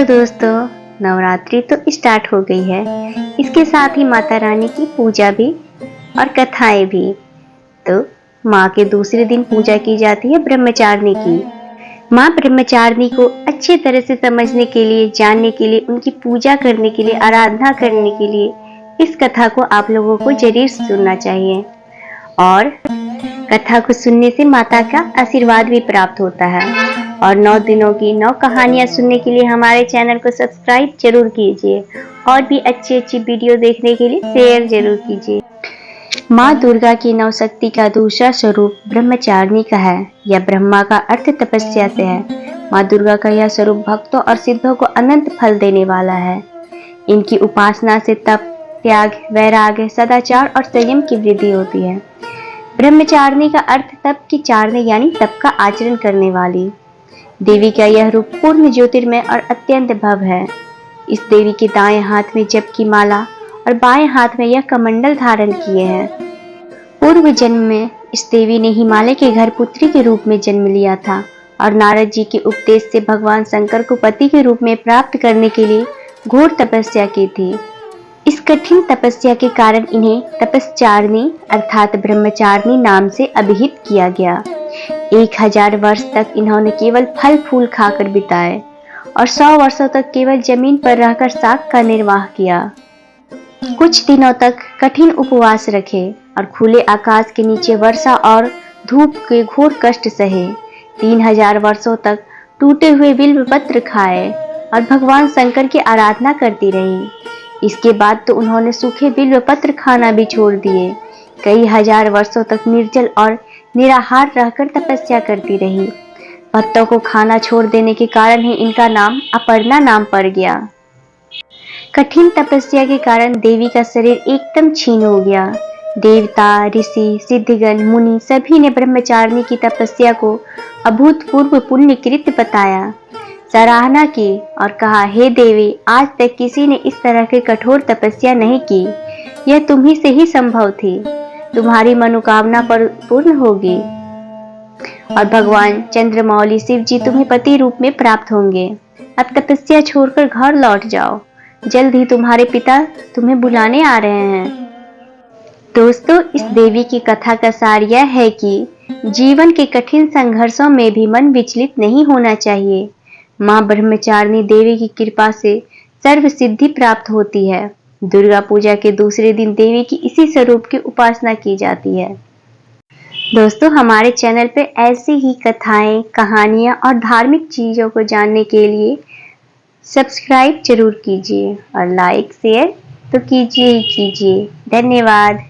Hello दोस्तों, नवरात्रि तो start हो गई है। इसके साथ ही माता रानी की पूजा भी और कथाएं भी। तो माँ के दूसरे दिन पूजा की जाती है ब्रह्मचारिणी की। माँ ब्रह्मचारिणी को अच्छे तरह से समझने के लिए, जानने के लिए, उनकी पूजा करने के लिए, आराधना करने के लिए इस कथा को आप लोगों को जरूर सुनना चाहिए। और कथा को सुनने से माता का आशीर्वाद भी प्राप्त होता है। और 9 दिनों की 9 कहानियां सुनने के लिए हमारे चैनल को सब्सक्राइब जरूर कीजिए और भी अच्छी अच्छी वीडियो देखने के लिए शेयर जरूर कीजिए। माँ दुर्गा की नौ शक्ति का दूसरा स्वरूप ब्रह्मचारिणी का है। यह ब्रह्मा का अर्थ तपस्या से है। माँ दुर्गा का यह स्वरूप भक्तों और सिद्धों को अनंत फल देने वाला है। इनकी उपासना से तप, त्याग, वैराग्य, सदाचार और संयम की वृद्धि होती है। ब्रह्मचारिणी का अर्थ तप की चारणी यानी तप का आचरण करने वाली। देवी का यह रूप पूर्ण ज्योतिर्मय और अत्यंत भव्य है। इस देवी के दाएं हाथ में जप की माला और बाएं हाथ में यह कमंडल धारण किए हैं। पूर्व जन्म में इस देवी ने हिमालय के घर पुत्री के रूप में जन्म लिया था और नारद जी के उपदेश से भगवान शंकर को पति के रूप में प्राप्त करने के लिए घोर तपस्या की थी। इस कठिन तपस्या के कारण इन्हें तपस्चारिणी अर्थात ब्रह्मचारिणी नाम से अभिहित किया गया। 1000 वर्ष तक इन्होंने केवल फल फूल खाकर बिताए और 100 वर्षों तक केवल जमीन पर रहकर साग का निर्वाह किया। कुछ दिनों तक कठिन उपवास रखे और खुले आकाश के नीचे वर्षा और धूप के घोर कष्ट सहे। 3000 वर्षों तक टूटे हुए बिल्व पत्र खाए और भगवान शंकर की आराधना करती रही। इसके बाद तो उन्होंने सूखे बिल्व पत्र खाना भी छोड़ दिए। कई हजार वर्षों तक निर्जल और निराहार रहकर तपस्या करती रही। पत्तों को खाना छोड़ देने के कारण ही इनका नाम अपर्णा नाम पड़ गया। कठिन तपस्या के कारण देवी का शरीर एकदम क्षीण हो गया। देवता, ऋषि, सिद्धगण, मुनि सभी ने ब्रह्मचारिणी की तपस्या को अभूतपूर्व पुण्यकृत बताया, सराहना की और कहा, हे देवी, आज तक किसी ने इस तरह की कठोर तपस्या नहीं की। यह तुम्ही से ही संभव थी। तुम्हारी मनोकामना पर पूर्ण होगी और भगवान चंद्रमौली शिव जी तुम्हें पति रूप में प्राप्त होंगे। अब तपस्या छोड़कर घर लौट जाओ। जल्द ही तुम्हारे पिता तुम्हें बुलाने आ रहे हैं। दोस्तों, इस देवी की कथा का सार यह है कि जीवन के कठिन संघर्षों में भी मन विचलित नहीं होना चाहिए। माँ ब्रह्मचारिणी देवी की कृपा से सर्व सिद्धि प्राप्त होती है। दुर्गा पूजा के दूसरे दिन देवी की इसी स्वरूप की उपासना की जाती है। दोस्तों, हमारे चैनल पे ऐसी ही कथाएं, कहानियां और धार्मिक चीजों को जानने के लिए सब्सक्राइब जरूर कीजिए और लाइक शेयर तो कीजिए ही कीजिए। धन्यवाद।